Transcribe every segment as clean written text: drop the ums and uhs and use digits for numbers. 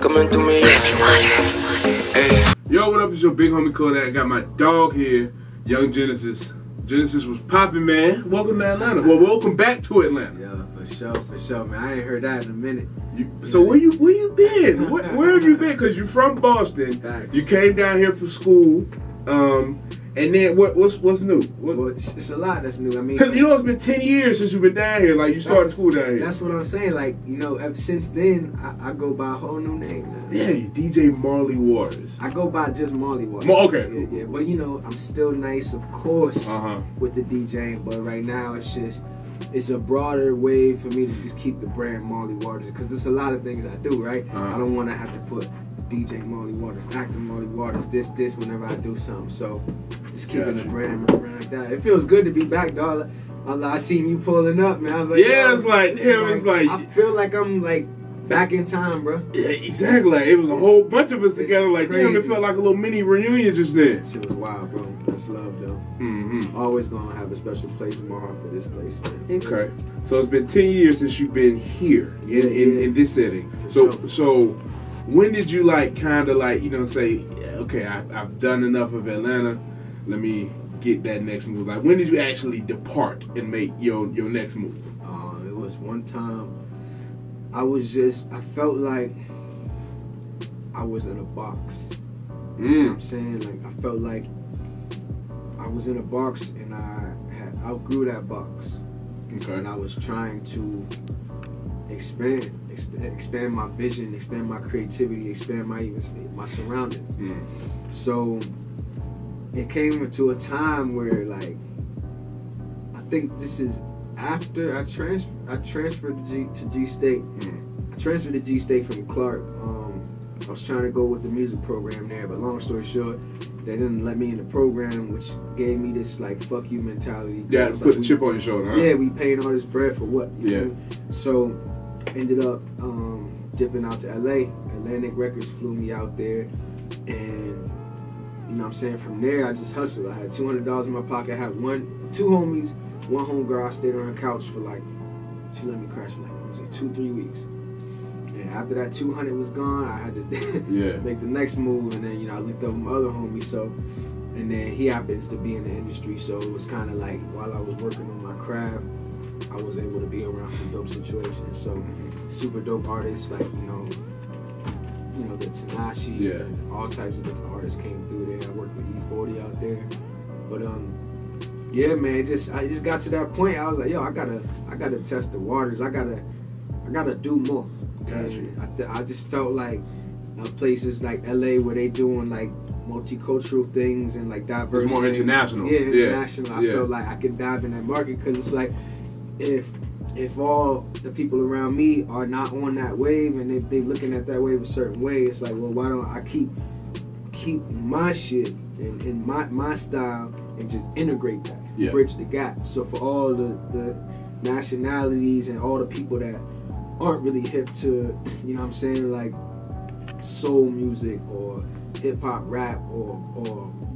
Coming to me, Marley Waters. Hey. Yo, what up? It's your big homie Kodak. I got my dog here, Young Genesis. Genesis was popping, man. Welcome to Atlanta. Well, welcome back to Atlanta. Yo, for sure, man. I ain't heard that in a minute. So where you been? Where have you been? Cause you're from Boston. Facts. You came down here for school. And then what's new? Well, it's a lot that's new. I mean, Cause you know it's been 10 years since you've been down here. Like you started school down here. That's what I'm saying. Like, you know, ever since then, I go by a whole new name now. Yeah, you DJ Marley Waters. I go by just Marley Waters. Okay. Yeah. But you know, I'm still nice, of course, Uh-huh. with the DJing. But right now, it's a broader way for me to just keep the brand Marley Waters, because there's a lot of things I do, right? I don't want to have to put DJ Marley Waters, actor Marley Waters, this whenever I do something. So just keeping the brand like that. It feels good to be back, dog. I seen you pulling up, man. I was like, yeah, it's like I feel like I'm like back in time, bro. Yeah, exactly. Like, it was a whole bunch of us together. Like, crazy. damn, it felt like a little mini reunion just then. Shit was wild, bro. That's love, though. Mm-hmm. Always gonna have a special place in my heart for this place, man. Okay. So it's been 10 years since you've been here in this setting. So when did you like kind of like, you know, say, okay, I've done enough of Atlanta. Let me get that next move. Like, when did you actually depart and make your next move? It was one time. I felt like I was in a box. You know what I'm saying? Like, I felt like I was in a box and I had outgrew that box. Okay. And I was trying to expand my vision, expand my creativity, expand my surroundings. So it came into a time where, like, I think this is after I transferred to G State. I transferred to G State from Clark. I was trying to go with the music program there, but long story short, they didn't let me in the program, which gave me this like fuck you mentality. Yeah, put like, the chip on your shoulder, huh? Yeah, we paying all this bread for what? Yeah. So ended up dipping out to LA. Atlantic Records flew me out there, and you know what I'm saying, from there I just hustled. I had $200 in my pocket. I had two homies, one homegirl. I stayed on her couch for like, she let me crash for like, it was like 2-3 weeks. And after that 200 was gone, I had to make the next move. And then, you know, I linked up with my other homie. So, and then he happens to be in the industry. So it was kind of like, while I was working on my craft, I was able to be around some dope situations. So super dope artists like, you know the Tinashes and all types of different artists came through there. I worked with E40 out there. But yeah, man, I just got to that point. I was like, yo, I gotta test the waters. I gotta do more. And I just felt like places like LA where they doing like multicultural things and like diverse. It's more things. International. Yeah, international. I felt like I could dive in that market, because it's like if all the people around me are not on that wave and they looking at that wave a certain way, it's like, well, why don't I keep my shit and my style and just integrate that, bridge the gap. So for all the nationalities and all the people that aren't really hip to, you know what I'm saying, like soul music or hip hop rap or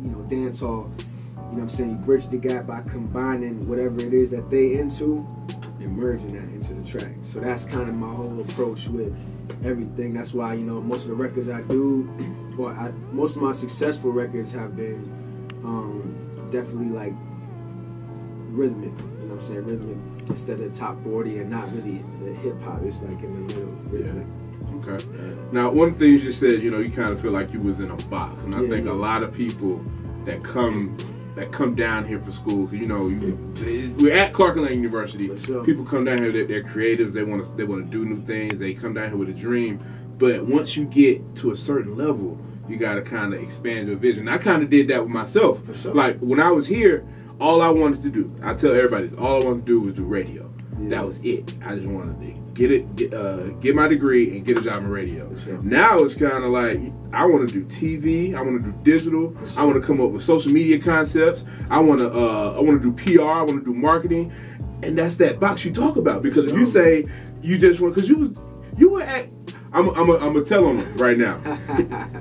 you know, dance hall, you know what I'm saying, you bridge the gap by combining whatever it is that they into and merging that into the track. So that's kind of my whole approach with everything. That's why, you know, most of the records I do, or most of my successful records have been definitely like rhythmic, you know what I'm saying, rhythmic instead of top 40, and not really hip hop. It's like in the middle, rhythmic. Okay. Now, one thing you just said, you know, you kind of feel like you was in a box, and I think a lot of people that come down here for school, you know, we're at Clark Atlanta University. Sure. People come down here, they're creatives, they want to do new things, they come down here with a dream. But once you get to a certain level, you got to kind of expand your vision. I kind of did that with myself. For sure. Like when I was here, all I wanted to do, I tell everybody, all I wanted to do was do radio. That was it. I just wanted to get my degree and get a job in radio. Sure. Now it's kind of like, I want to do TV, I want to do digital, I want to come up with social media concepts, I want to do PR, I want to do marketing, and that's that box you talk about. Because if you say you just want, because you were at, I'm gonna tell him right now.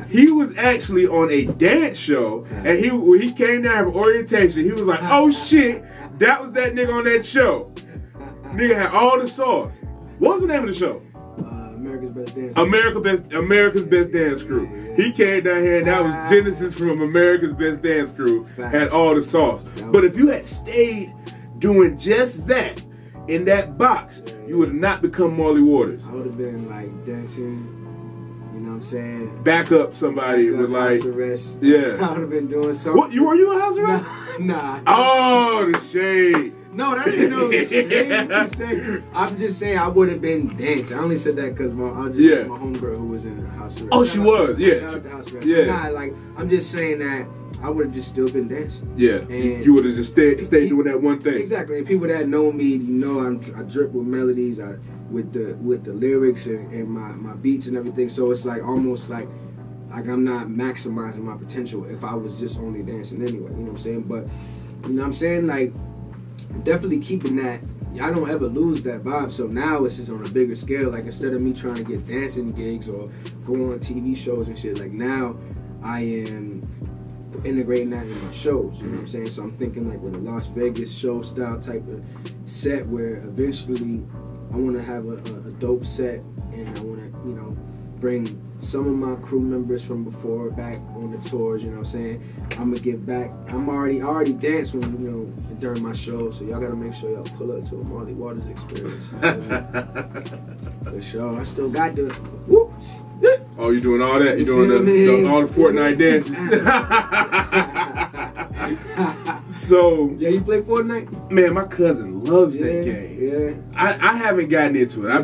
He was actually on a dance show, and when he came down for orientation, he was like, "Oh shit, That was that nigga on that show. Nigga had all the sauce. What was the name of the show? America's Best Dance. America's Best Dance Crew. He came down here and that was Genesis from America's Best Dance Crew. Had all the sauce. But if you had stayed doing just that in that box, you would have not become Marley Waters. I would have been like dancing. You know what I'm saying? Back up somebody with like house arrest. Yeah. I would have been doing something. What? Were you in house arrest? Nah. Oh, the shade. No, that ain't no shade. I'm just saying I would have been dancing. I only said that because my homegirl who was in the house arrest. Oh, she was. Yeah. Shout out to house arrest. Yeah. Nah, like I'm just saying that I would have just still been dancing. Yeah. And you would have just stayed doing that one thing. Exactly. And people that know me, you know, I drip with melodies, with the lyrics and my beats and everything. So it's like almost like I'm not maximizing my potential if I was just only dancing anyway. You know what I'm saying? But you know what I'm saying? Like definitely keeping that. I don't ever lose that vibe. So now it's just on a bigger scale. Like instead of me trying to get dancing gigs or go on TV shows and shit, like now I am integrating that in my shows. You know what I'm saying? So I'm thinking like with a Las Vegas show style type of set where eventually I want to have a dope set and I want to, you know, bring some of my crew members from before back on the tours. You know what I'm saying? I'm gonna get back. I already danced when, you know, during my show, so y'all gotta make sure y'all pull up to a Marley Waters experience. For sure. I still got the whoop. Oh, you doing all that? You doing all the Fortnite dances? So yeah, you play Fortnite? Man, my cousin loves that game. Yeah. I haven't gotten into it. I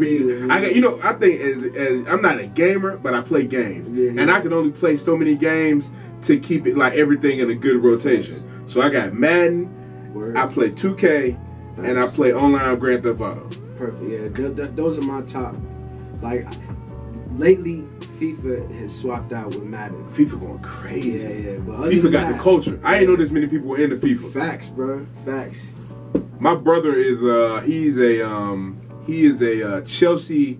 think as I'm not a gamer, but I play games, and I can only play so many games to keep it like everything in a good rotation. Yes. So I got Madden, I play 2K, and I play online Grand Theft Auto. Perfect. Yeah, those are my top. Like lately, FIFA has swapped out with Madden. FIFA going crazy. Yeah. But FIFA got the culture. I ain't know this many people were into FIFA. Facts, bro. Facts. My brother is he is a Chelsea.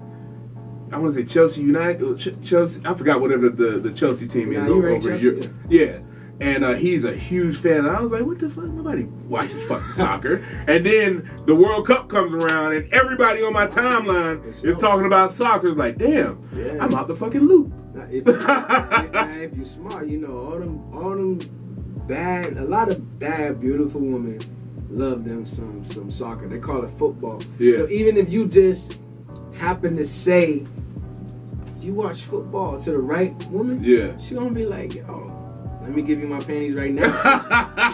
I want to say Chelsea United. Chelsea. I forgot whatever the Chelsea team is over here. Yeah. And he's a huge fan. And I was like, what the fuck? Nobody watches fucking soccer. And then the World Cup comes around and everybody on my timeline is talking about soccer. It's like, damn, I'm out the fucking loop. Now, if you're smart, you know, all them bad, a lot of bad, beautiful women love them some soccer. They call it football. Yeah. So even if you just happen to say, you watch football to the right woman, she gonna be like, yo, let me give you my panties right now.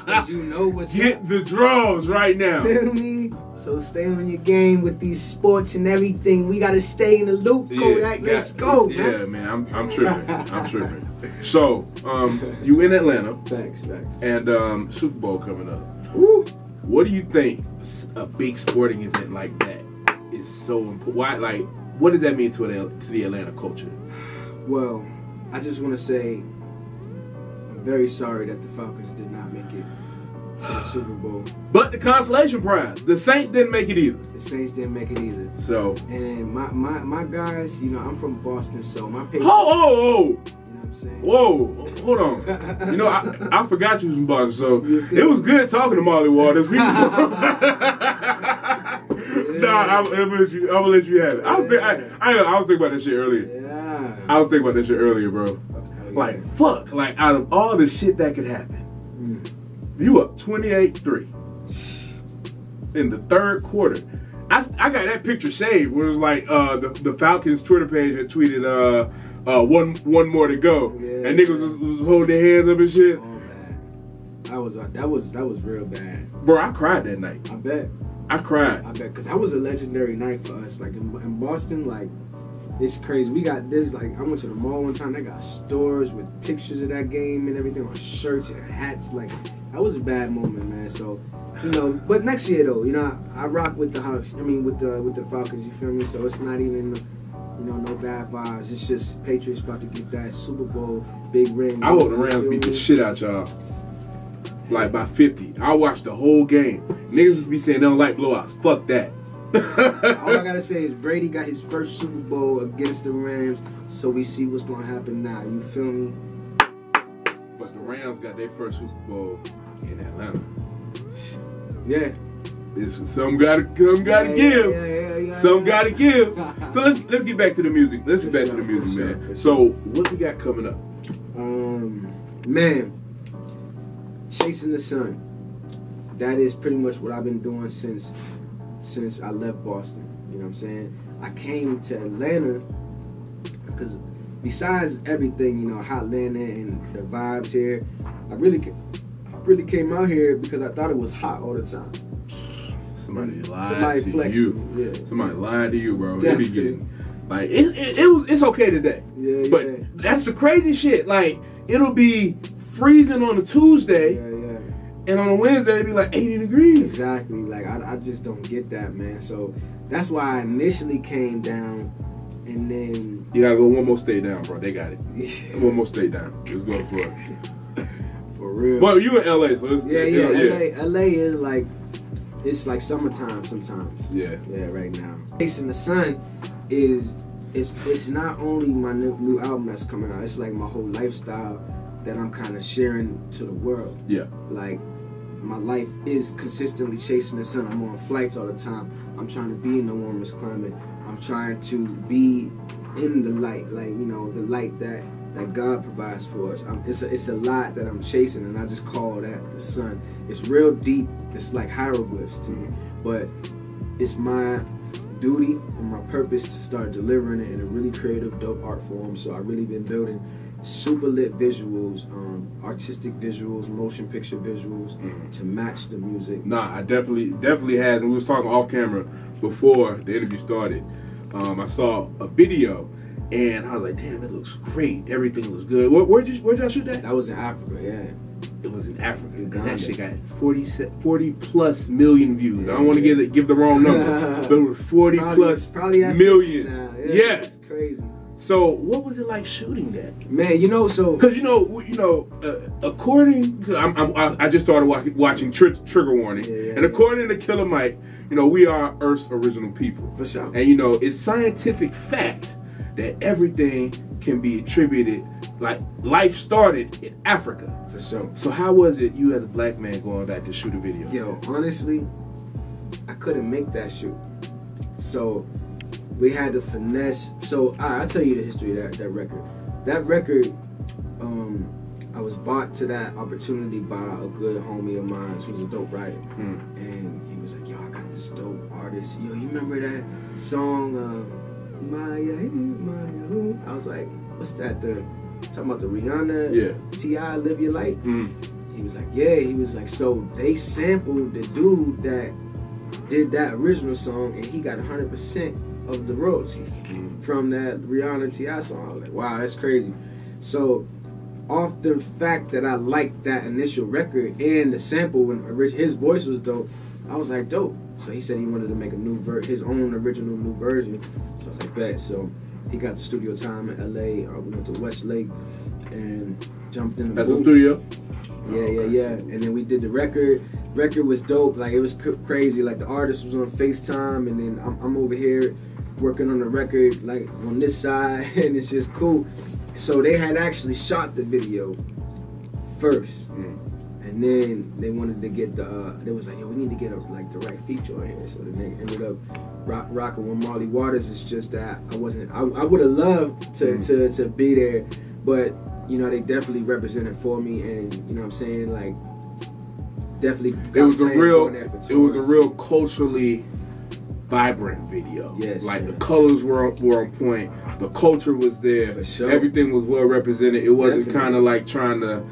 Because you know what's Get the draws right now. Feel me? So stay on your game with these sports and everything. We gotta stay in the loop, Kodak. Let's go, man. Yeah, man, I'm tripping. I'm tripping. So, you in Atlanta. Thanks. And Super Bowl coming up. Woo. What do you think a big sporting event like that is so important? Why, like, what does that mean to the Atlanta culture? Well, I just want to say I'm very sorry that the Falcons did not make it to the Super Bowl. But the consolation prize, the Saints didn't make it either. The Saints didn't make it either. So, and my guys, you know, I'm from Boston, so my Patriots. Oh! You know what I'm saying? Whoa, hold on. You know, I forgot you was from Boston, so it was good talking to Marley Waters. Nah, I'm gonna let you have it. I was thinking about that shit earlier. Yeah. I was thinking about that shit earlier, bro. Like, fuck. Like, out of all the shit that could happen, you up 28-3 in the third quarter. I got that picture saved where it was like the Falcons Twitter page had tweeted one more to go, and niggas was holding their hands up and shit. Oh man, that was real bad. Bro, I cried that night. I bet. I cried. I bet, because that was a legendary night for us. Like in Boston, like it's crazy. We got this. Like I went to the mall one time. They got stores with pictures of that game and everything on shirts and hats. Like that was a bad moment, man. So. You know, but next year though, you know, I rock with the Hawks. I mean, with the Falcons. You feel me? So it's not even, you know, no bad vibes. It's just Patriots about to get that Super Bowl big ring. I hope the Rams beat the shit out y'all, like by 50. I watched the whole game. Niggas just be saying they don't like blowouts. Fuck that. All I gotta say is Brady got his first Super Bowl against the Rams, so we see what's gonna happen now. You feel me? But the Rams got their first Super Bowl in Atlanta. Yeah, It's some gotta give. Yeah. Some gotta give. So let's get back to the music. Let's get back to the music, man. So what we got coming up? Man, chasing the sun. That is pretty much what I've been doing since I left Boston. You know what I'm saying? I came to Atlanta because besides everything, you know, hot Atlanta and the vibes here, I really came out here because I thought it was hot all the time. Somebody lied to you. Yeah. Somebody lied to you, bro. Definitely. They be getting like it's okay today. Yeah. But that's the crazy shit. Like it'll be freezing on a Tuesday. Yeah. And on a Wednesday, it'd be like 80 degrees. Exactly. Like, I just don't get that, man. So, that's why I initially came down, and then... You gotta go one more state down, bro. They got it. One more state down. Let's go for it. For real. Well, you in LA, so it's... LA is like... It's like summertime sometimes. Yeah. Yeah, right now. Chasing the Sun is... It's not only my new album that's coming out. It's like my whole lifestyle that I'm kind of sharing to the world. Yeah. Like... My life is consistently chasing the sun. I'm on flights all the time. I'm trying to be in the warmest climate. I'm trying to be in the light, like, you know, the light that God provides for us. It's a lot that I'm chasing, and I just call that the sun. It's real deep. It's like hieroglyphs to me, but it's my duty and my purpose to start delivering it in a really creative, dope art form. So I've really been building super lit visuals, artistic visuals, motion picture visuals to match the music. Nah, I definitely has. And we was talking off camera before the interview started. I saw a video and I was like, damn, it looks great. Everything looks good. Where'd y'all shoot that? That was in Africa, yeah. It was in Africa. And that shit got 40 plus million views. Yeah, I don't want to give the wrong number, but it was 40 plus million. Yeah. It's crazy. So, what was it like shooting that? Man, you know, so... Because, according... I just started watching Trigger Warning. And according to Killer Mike, we are Earth's original people. For sure. And, it's scientific fact that everything can be attributed... Like, life started in Africa. For sure. So, how was it, you as a black man, going back to shoot a video? Yo, honestly, I couldn't make that shoot. So... We had to finesse. So I'll tell you the history of that record. That record, I was brought to that opportunity by a good homie of mine who's a dope writer. And he was like, yo, I got this dope artist. Yo, you remember that song, Maya? I was like, what's that? Talking about the Rihanna, T.I., Live Your Life? He was like, yeah. He was like, so they sampled the dude that did that original song, and he got 100% of the royalties from that Rihanna T.I. song. I was like, wow, that's crazy. So, off the fact that I liked that initial record and the sample when his voice was dope, I was like, dope. So he said he wanted to make a his own original new version. So I was like, bet. So he got the studio time in LA. We went to Westlake and jumped in the booth. That's a studio? Yeah. And then we did the record. Record was dope. Like, it was crazy. Like, the artist was on FaceTime, and then I'm over here working on the record, like, on this side, and it's just cool. So they had actually shot the video first, and then they wanted to get they was like, yo, we need to get the right feature on here. So then they ended up rocking with Marley Waters. It's just that I would have loved to be there, but they definitely represented for me, and you know what I'm saying, like, definitely it was a real culturally vibrant video. Yes, like the colors were on point, the culture was there, for sure. Everything was well represented. It wasn't kind of like trying to,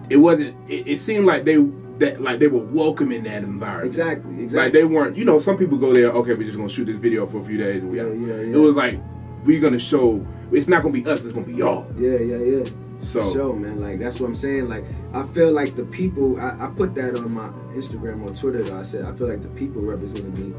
it wasn't. It seemed like they were welcoming that environment. Exactly. Like they weren't. Some people go there. Okay, we're just gonna shoot this video for a few days and we out. Yeah. It was like we're gonna show. It's not gonna be us. It's gonna be y'all. Yeah. So, for sure, man. Like, that's what I'm saying. Like, I feel like the people. I put that on my Instagram or Twitter. Though. I said I feel like the people represented me.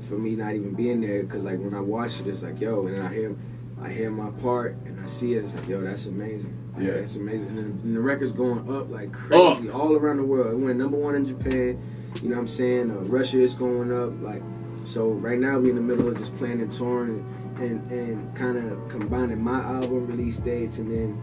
For me not even being there, because like when I watch it, it's like, yo, and I hear my part and I see it. It's like, yo, that's amazing. Like, yeah, that's amazing. And the record's going up like crazy all around the world. It went #1 in Japan. You know what I'm saying? Russia is going up. Like, so right now we're in the middle of just planning, touring, and kind of combining my album release dates, and then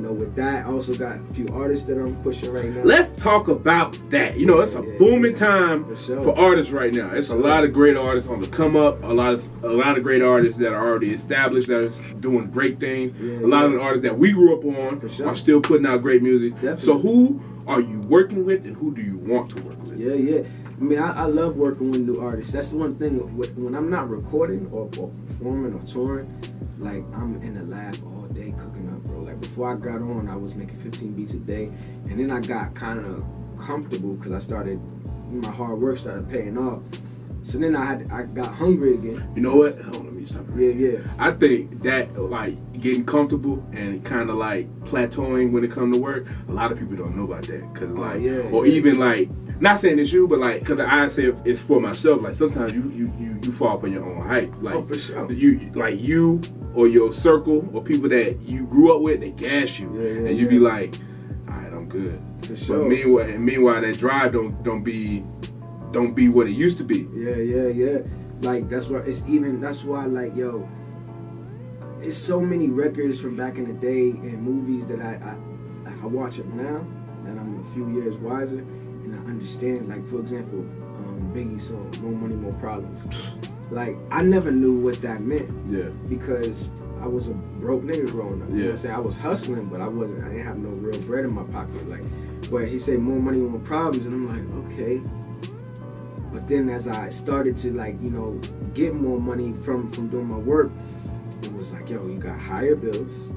know, with that, I also got a few artists that I'm pushing right now. Let's talk about that. You know, it's a booming time for artists right now. It's a lot of great artists on the come up. A lot of great artists that are already established, that are doing great things. A lot of the artists that we grew up on are still putting out great music. Definitely. So who are you working with, and who do you want to work with? Yeah. I mean, I love working with new artists. That's the one thing. When I'm not recording or performing or touring, like, I'm in the lab all day cooking up, bro. Like, before I got on, I was making 15 beats a day, and then I got kind of comfortable because my hard work started paying off. So then I got hungry again. You know what? Hold on, let me stop. Yeah. I think that, like, getting comfortable and kind of like plateauing when it comes to work, a lot of people don't know about that. Cause even like, not saying it's you, but like, because I say it's for myself. Like, sometimes you fall up on your own hype. Like, for sure. You or your circle or people that you grew up with, they gas you, and you be like, all right, I'm good. For sure. But meanwhile, that drive don't be what it used to be. Yeah. Like, that's why, like, yo, it's so many records from back in the day and movies that I watch it now, and I'm a few years wiser, and I understand. Like, for example, Biggie's song, More Money, More Problems. Like, I never knew what that meant. Yeah. Because I was a broke nigga growing up. You know what I'm saying? I was hustling, but I didn't have no real bread in my pocket. Like, but he said more money, more problems, and I'm like, okay. But then as I started to, like, you know, get more money from doing my work, it was like, yo, you got higher bills.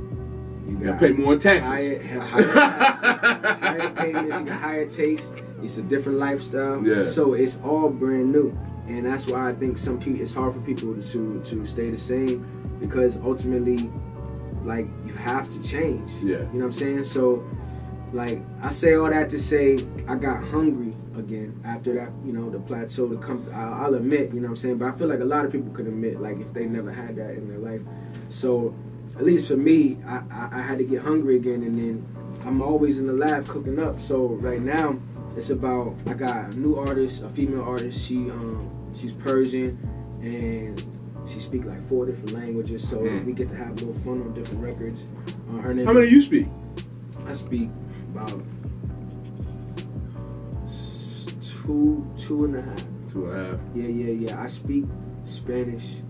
You got pay more taxes. Higher payments, you got higher taste. It's a different lifestyle. Yeah. So it's all brand new. And that's why I think it's hard for people to stay the same, because ultimately, like, you have to change. Yeah. You know what I'm saying? So, like, I say all that to say I got hungry again after that, you know, the plateau to come. I'll admit, you know what I'm saying? But I feel like a lot of people could admit, like, if they never had that in their life. So, at least for me, I had to get hungry again, and then I'm always in the lab cooking up. So right now, it's about, I got a new artist, a female artist. She's Persian, and she speaks like 4 different languages. So we get to have a little fun on different records. Her name. How many do you speak? I speak about 2.5. 2.5. Yeah. I speak Spanish,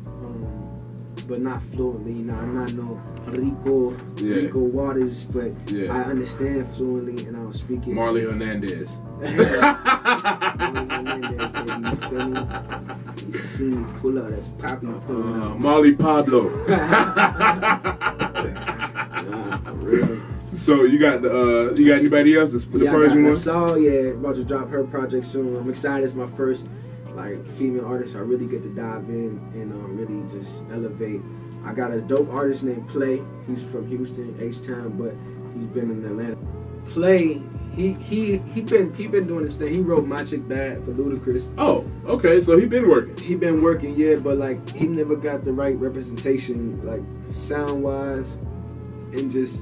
but not fluently. You know, I'm not no Rico Waters, but I understand fluently and I don't speak it. Marley Hernandez. Marley Hernandez, baby, you feel me? You see me pull out, that's Poppy pulling out. Marley Pablo. For real. So you got anybody else? The Persian one? About to drop her project soon. I'm excited. It's my first, like, female artist. I really get to dive in and really just elevate. I got a dope artist named Play. He's from Houston, H-Town, but he's been in Atlanta. Play, he been doing this thing. He wrote My Chick Bad for Ludacris. Oh, okay. So he been working. He been working, yeah, but, like, he never got the right representation, like, sound wise, and just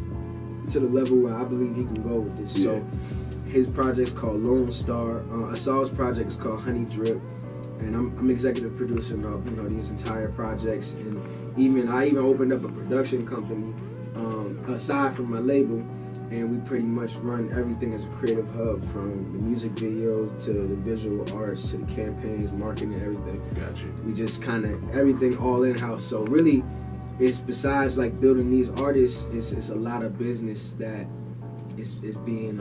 to the level where I believe he can go with this. Yeah. So his project's called Lone Star. Assault's project is called Honey Drip, and I'm executive producer of, you know, these entire projects. And I even opened up a production company aside from my label, and we pretty much run everything as a creative hub, from the music videos to the visual arts to the campaigns, marketing, everything. Gotcha. We just kind of everything all in house. So really, it's besides, like, building these artists, it's a lot of business that is being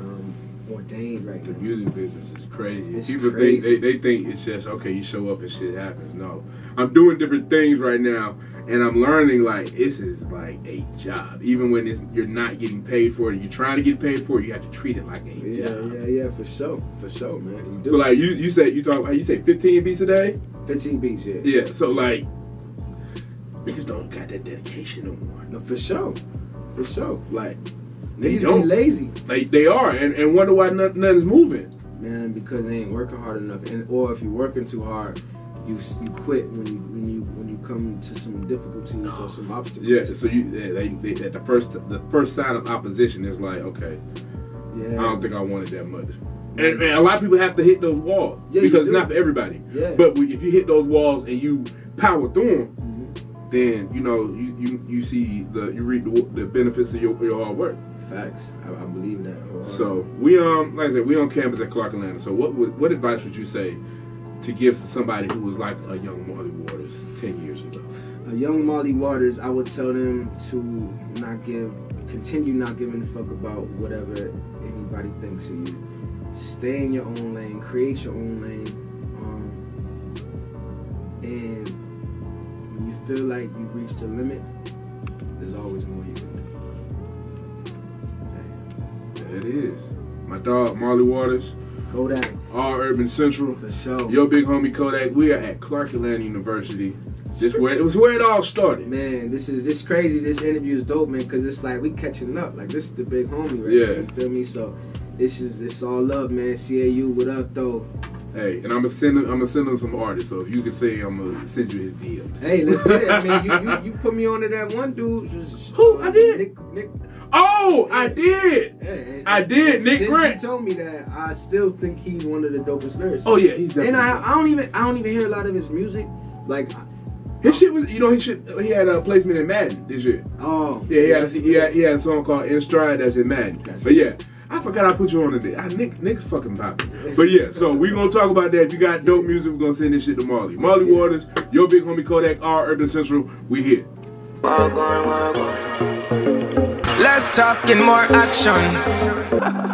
ordained right now. The music business is crazy. It's People crazy. They think it's just, okay, you show up and shit happens. No, I'm doing different things right now, and I'm learning, like, this is like a job. Even when you're not getting paid for it, you're trying to get paid for it, you have to treat it like a job. Yeah, for sure, man. You do. So, like, you say 15 beats a day? 15 beats, yeah. Yeah, so, like, niggas don't got that dedication no more. No, for sure. Like, niggas be lazy. Like, they are, and wonder why nothing's moving. Man, because they ain't working hard enough, or if you're working too hard, you quit when you come to some difficulties or some obstacles. Yeah, so the first sign of opposition is like, okay, I don't think I want it that much. And a lot of people have to hit those walls because it's not for everybody. Yeah. But if you hit those walls and you power through them, then you know you see you reap the benefits of your hard work. Facts. I believe that. So we like I said, we on campus at Clark Atlanta. So what advice would you say to give to somebody who was like a young Marley Waters 10 years ago? A young Marley Waters, I would tell them to continue not giving a fuck about whatever anybody thinks of you. Stay in your own lane, create your own lane, and when you feel like you've reached a limit, there's always more you can do. There it is. My dog Marley Waters. Kodak. All Urban Central. For sure. Your big homie Kodak. We are at Clark Atlanta University. It was where it all started. Man, this crazy. This interview is dope, man, because it's like we catching up. Like, this is the big homie, right? Yeah. You feel me? So it's all love, man. CAU, what up, though? Hey, and I'm gonna send him some artists. So if you can say, I'm gonna send you his DMs. Hey, let's get it. I mean, you put me on to that one dude. Who? I did. Nick. Oh, I did. Yeah, I did. Nick Grant. You told me that. I still think he's one of the dopest lyricists. Oh yeah, he's definitely. And I don't even hear a lot of his music. Like, his shit was, he had a placement in Madden this year. Oh. Yeah, he had a song called In Stride that's in Madden. But yeah, I forgot I put you on today. Nick's fucking popping. But yeah, so we gonna talk about that. If you got dope music, we're gonna send this shit to Marley. Marley Waters, your big homie Kodak, our Urban Central, we here. Let's talk in more action.